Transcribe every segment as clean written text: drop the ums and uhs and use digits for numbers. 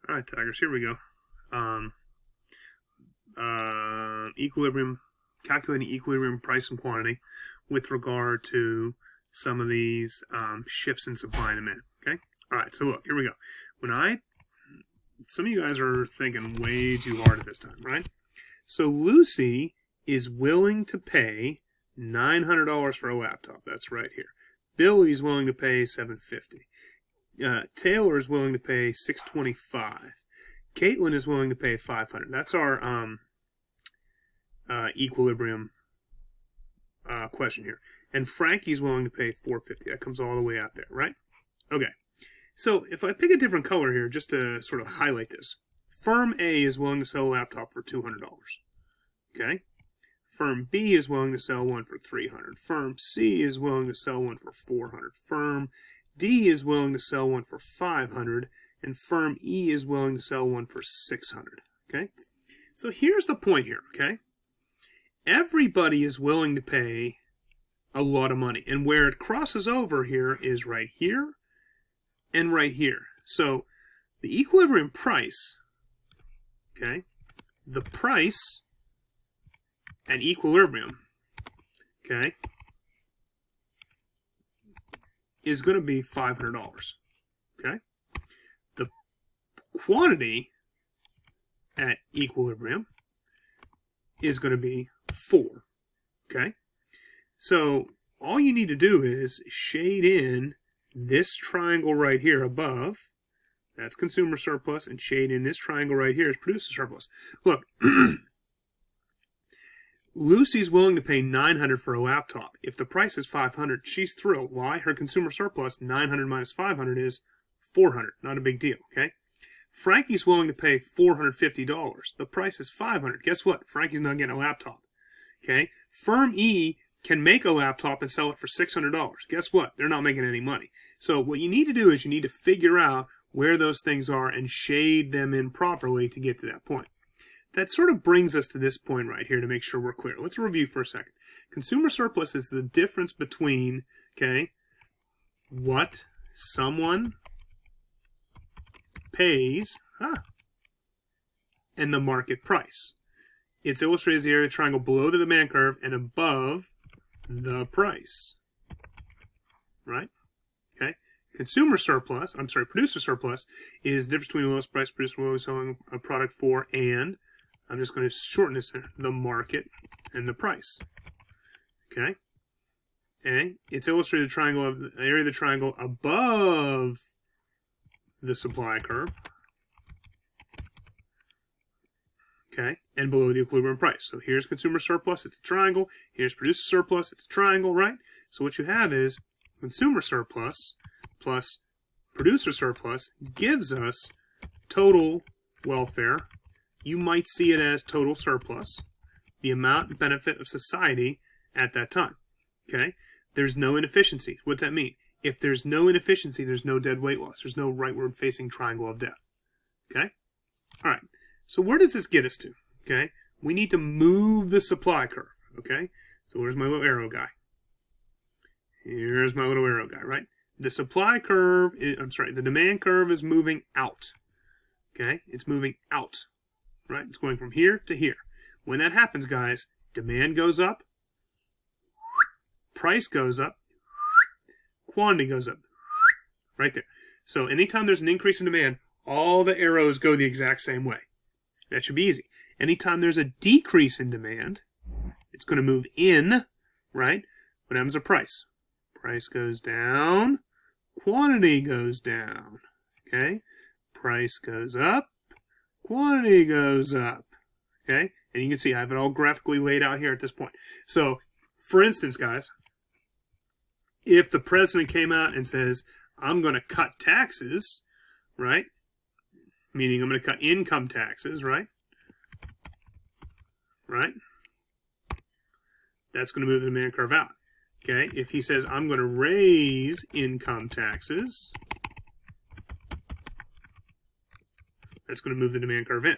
All right, Tigers, here we go. Equilibrium, calculating equilibrium price and quantity with regard to some of these shifts in supply and demand. Okay? All right, so look, here we go. Some of you guys are thinking way too hard at this time, right? So Lucy is willing to pay $900 for a laptop. That's right here. Billy's willing to pay $750. Taylor is willing to pay $625. Caitlin is willing to pay $500. That's our equilibrium question here. And Frankie's willing to pay $450. That comes all the way out there, right? Okay. So if I pick a different color here, just to sort of highlight this, Firm A is willing to sell a laptop for $200. Okay. Firm B is willing to sell one for $300. Firm C is willing to sell one for $400. Firm D is willing to sell one for $500, and Firm E is willing to sell one for $600. Okay? So here's the point here, okay? Everybody is willing to pay a lot of money, and where it crosses over here is right here and right here. So the equilibrium price, okay, the price at equilibrium, okay, is going to be $500, okay? The quantity at equilibrium is going to be 4, okay? So all you need to do is shade in this triangle right here above, that's consumer surplus, and shade in this triangle right here is producer surplus. Look, Lucy's willing to pay $900 for a laptop. If the price is $500, she's thrilled. Why? Her consumer surplus, $900 minus $500 is $400. Not a big deal, okay? Frankie's willing to pay $450. The price is $500. Guess what? Frankie's not getting a laptop, okay? Firm E can make a laptop and sell it for $600. Guess what? They're not making any money. So what you need to do is you need to figure out where those things are and shade them in properly to get to that point. That sort of brings us to this point right here to make sure we're clear. Let's review for a second. Consumer surplus is the difference between, okay, what someone pays and the market price. It's illustrated as the area of the triangle below the demand curve and above the price. Right? Okay. Producer surplus is the difference between the lowest price producer we're selling a product for and, I'm just going to shorten this, the market and the price. Okay? Okay? It's illustrated triangle of the area of the triangle above the supply curve. Okay? And below the equilibrium price. So here's consumer surplus, it's a triangle. Here's producer surplus, it's a triangle, right? So what you have is consumer surplus plus producer surplus gives us total welfare. You might see it as total surplus, the amount and benefit of society at that time. Okay? There's no inefficiency. What's that mean? If there's no inefficiency, there's no dead weight loss. There's no rightward-facing triangle of death. Okay? All right. So where does this get us to? Okay? We need to move the supply curve. Okay? So where's my little arrow guy? Here's my little arrow guy, right? The supply curve, the demand curve is moving out. Okay? It's moving out. Right? It's going from here to here. When that happens, guys, demand goes up, price goes up, quantity goes up. Right there. So anytime there's an increase in demand, all the arrows go the exact same way. That should be easy. Anytime there's a decrease in demand, it's going to move in, right? What happens to price? Price goes down, quantity goes down. Okay? Price goes up, quantity goes up, okay? And you can see I have it all graphically laid out here at this point. So, for instance, guys, if the president came out and says, I'm going to cut taxes, right? Meaning I'm going to cut income taxes, right? Right? That's going to move the demand curve out, okay? If he says, I'm going to raise income taxes, that's going to move the demand curve in.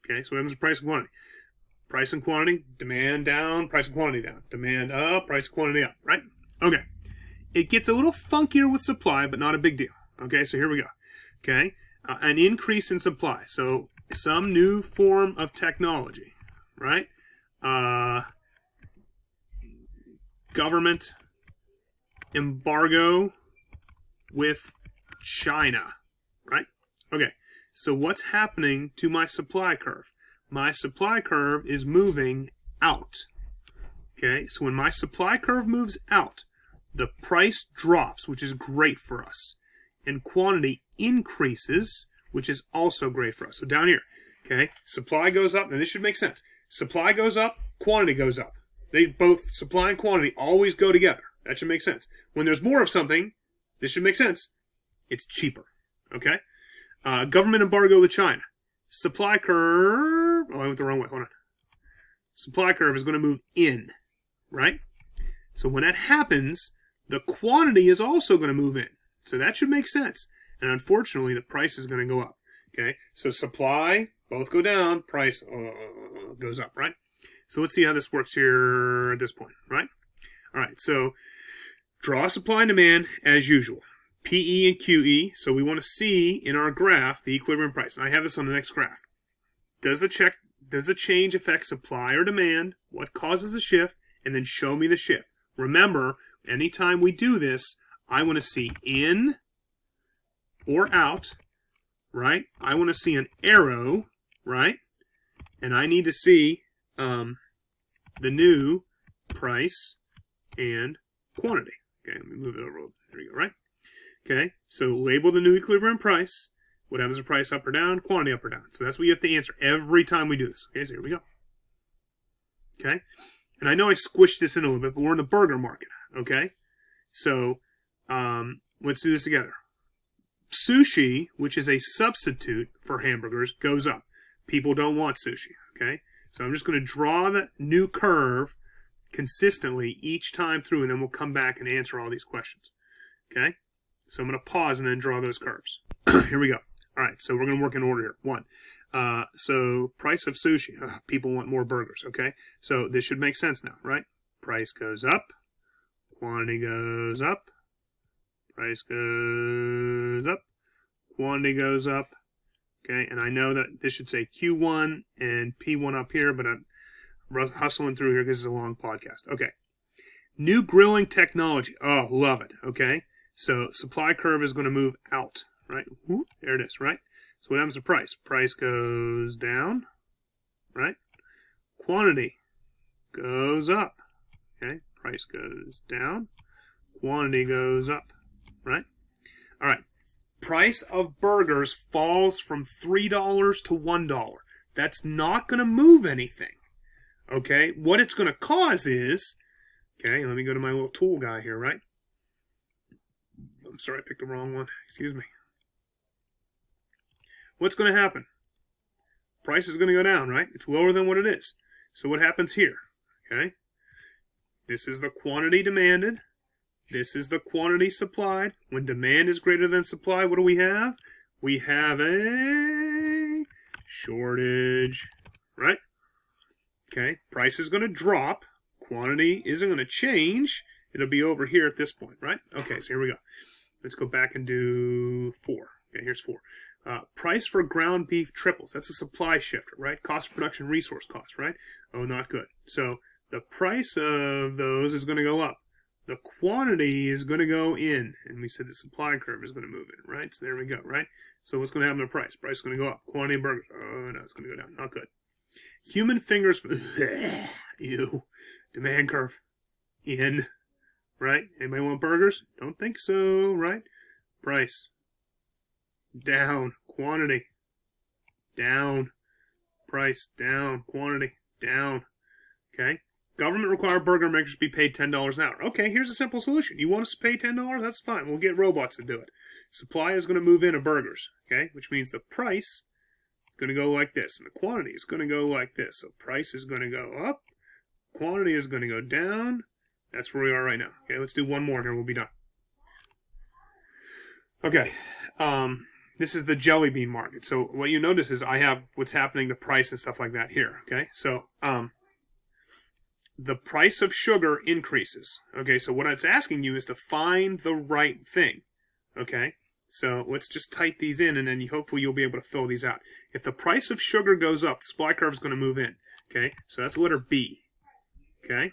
Okay, so what happens to price and quantity? Price and quantity, demand down, price and quantity down. Demand up, price and quantity up, right? Okay. It gets a little funkier with supply, but not a big deal. Okay, so here we go. Okay, an increase in supply. So some new form of technology, right? Government embargo with China, right? Okay, so what's happening to my supply curve? My supply curve is moving out. Okay, so when my supply curve moves out, the price drops, which is great for us, and quantity increases, which is also great for us. So down here, okay, supply goes up, and this should make sense. Supply goes up, quantity goes up. They both, supply and quantity, always go together. That should make sense. When there's more of something, this should make sense. It's cheaper, okay? Government embargo with China. Supply curve, oh, I went the wrong way, hold on. Supply curve is going to move in, right? So when that happens, the quantity is also going to move in. So that should make sense. And unfortunately, the price is going to go up, okay? So supply, both go down, price goes up, right? So let's see how this works here at this point, right? All right, so draw supply and demand as usual. PE and QE, so we want to see in our graph the equilibrium price. And I have this on the next graph. Does the change affect supply or demand? What causes the shift? And then show me the shift. Remember, anytime we do this, I want to see in or out, right? I want to see an arrow, right? And I need to see the new price and quantity. Okay, let me move it over. There you go, right? Okay, so label the new equilibrium price. What happens to price up or down? Quantity up or down. So that's what you have to answer every time we do this. Okay, so here we go. Okay, and I know I squished this in a little bit, but we're in the burger market. Okay, so let's do this together. Sushi, which is a substitute for hamburgers, goes up. People don't want sushi. Okay, so I'm just going to draw the new curve consistently each time through, and then we'll come back and answer all these questions. Okay, so I'm going to pause and then draw those curves. Here we go. All right, so we're going to work in order here. One, so price of sushi. People want more burgers, okay? So this should make sense now, right? Price goes up, quantity goes up, price goes up, quantity goes up, okay? And I know that this should say Q1 and P1 up here, but I'm hustling through here because it's a long podcast. Okay, new grilling technology. Oh, love it, okay? So supply curve is going to move out. Right? Whoop, there it is, right? So what happens to price? Price goes down, right? Quantity goes up, okay? Price goes down, quantity goes up, right? All right. Price of burgers falls from $3 to $1. That's not going to move anything, okay? What it's going to cause is, okay, let me go to my little tool guy here, right? I'm sorry, I picked the wrong one. Excuse me. What's going to happen? Price is going to go down, right? It's lower than what it is. So what happens here? Okay. This is the quantity demanded. This is the quantity supplied. When demand is greater than supply, what do we have? We have a shortage, right? Okay. Price is going to drop. Quantity isn't going to change. It'll be over here at this point, right? Okay, so here we go. Let's go back and do 4. Okay, here's 4. Price for ground beef triples. That's a supply shifter, right? Cost of production, resource cost, right? Oh, not good. So the price of those is going to go up. The quantity is going to go in. And we said the supply curve is going to move in, right? So there we go, right? So what's going to happen to price? Price is going to go up. Quantity of burgers. Oh, no, it's going to go down. Not good. Human fingers. Ew. Demand curve. In. Right? Anybody want burgers? Don't think so, right? Price. Down. Quantity. Down. Price. Down. Quantity. Down. Okay? Government required burger makers be paid $10 an hour. Okay, here's a simple solution. You want us to pay $10? That's fine. We'll get robots to do it. Supply is going to move into burgers. Okay? Which means the price is going to go like this. And the quantity is going to go like this. So price is going to go up. Quantity is going to go down. That's where we are right now. Okay, let's do one more here. We'll be done. Okay. This is the jelly bean market. So what you notice is I have what's happening to price and stuff like that here. Okay, so the price of sugar increases. Okay, so what it's asking you is to find the right thing. Okay, So let's just type these in, and then hopefully you'll be able to fill these out. If the price of sugar goes up, the supply curve is going to move in. Okay, so that's letter B. Okay,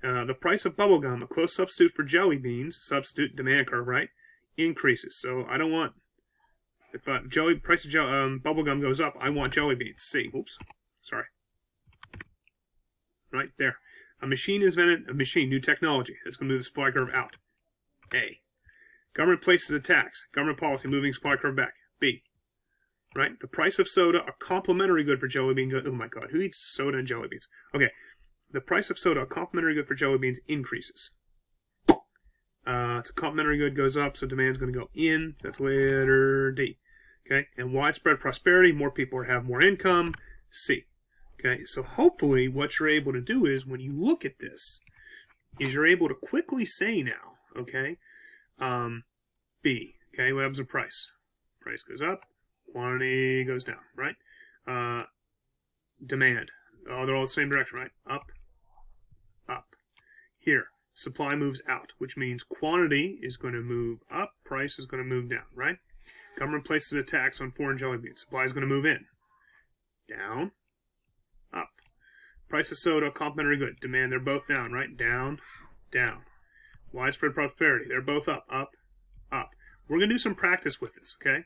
the price of bubble gum, a close substitute for jelly beans, substitute demand curve, right, increases. So I don't want, if price of bubble gum goes up, I want jelly beans. C. Oops, sorry. Right there. A machine is invented. A machine, new technology. That's going to move the supply curve out. A. Government places a tax. Government policy moving supply curve back. B. Right? The price of soda, a complementary good for jelly beans. Oh my God, who eats soda and jelly beans? Okay. The price of soda, a complementary good for jelly beans, increases. It's a complementary good, goes up, so demand's going to go in. That's letter D. Okay. And widespread prosperity, more people have more income. C. Okay. So hopefully what you're able to do is, when you look at this, is you're able to quickly say now, okay, B, okay, what happens to price? Price goes up, quantity goes down, right? Demand, oh, they're all the same direction, right? Up, up. Here, supply moves out, which means quantity is going to move up, price is going to move down, right? Government places a tax on foreign jelly beans. Supply is going to move in, down, up. Price of soda, complementary good. Demand, they're both down, right? Down, down. Widespread prosperity, they're both up, up, up. We're going to do some practice with this, okay?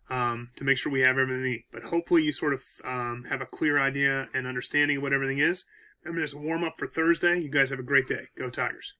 To make sure we have everything we need. But hopefully you sort of have a clear idea and understanding of what everything is. Remember, there's a warm-up for Thursday. You guys have a great day. Go Tigers.